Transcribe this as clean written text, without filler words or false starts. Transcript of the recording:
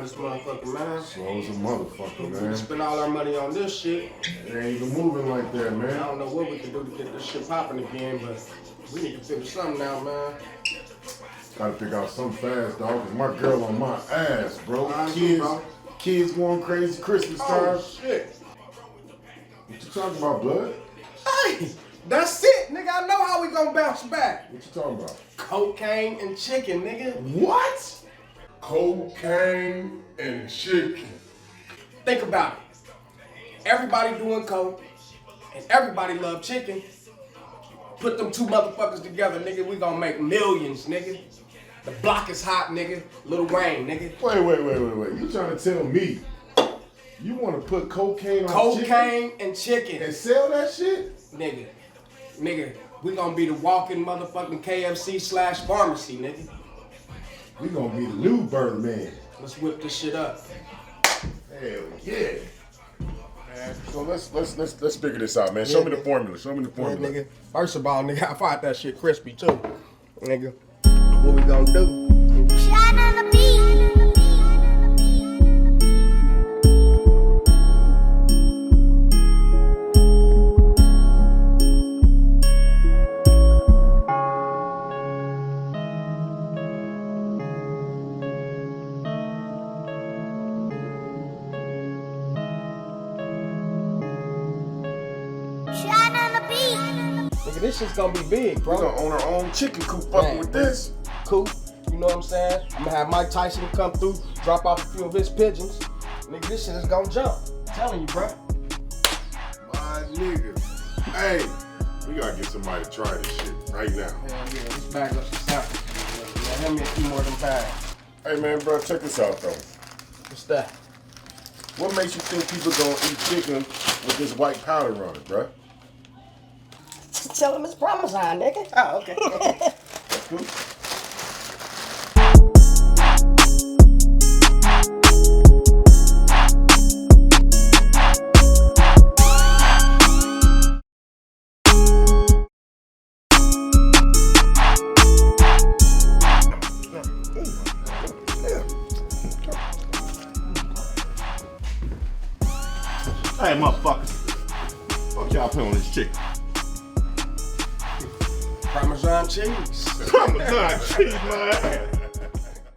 behind this motherfucker, man. Slow as a motherfucker, man. We spend all our money on this shit. It ain't even moving like that, man. I don't know what we can do to get this shit popping again, but we need to figure something out, man. Gotta figure out something fast, dog. Cause my girl on my ass, bro. Bro. Kids going crazy Christmas time. Oh, shit. What you talking about, blood? Hey, that's it, nigga. I know how we gonna bounce back. What you talking about? Cocaine and chicken, nigga. What? Cocaine and chicken. Think about it. Everybody doing coke, and everybody love chicken. Put them two motherfuckers together, nigga. We gonna make millions, nigga. The block is hot, nigga. Lil Wayne, nigga. Wait. You trying to tell me you want to put cocaine on chicken? Cocaine and chicken. And sell that shit? Nigga, we gonna be the walking motherfucking KFC/pharmacy, nigga. We gonna be the new Birdman. Let's whip this shit up. Hell yeah. Man, so let's figure this out, man. Show me the formula. Yeah, nigga. First of all, nigga, I find that shit crispy too. Nigga, what we gonna do? Shine on the beat. Nigga, this shit's gonna be big, bro. We're gonna own our own chicken coop fucking with this. Cool. You know what I'm saying? I'm gonna have Mike Tyson come through, drop off a few of his pigeons. Nigga, this shit is gonna jump. I'm telling you, bro. My nigga. Hey, we gotta get somebody to try this shit right now. Hell yeah, let's bag up some samples. Man, hand me a few more of them bags. Hey man, bro, check this out though. What's that? What makes you think people gonna eat chicken with this white powder on it, bro? Tell him it's Parmesan, nigga. Oh, okay. That's cool. Hey, motherfuckers. Fuck y'all put on this chicken. Parmesan cheese. Parmesan cheese, man.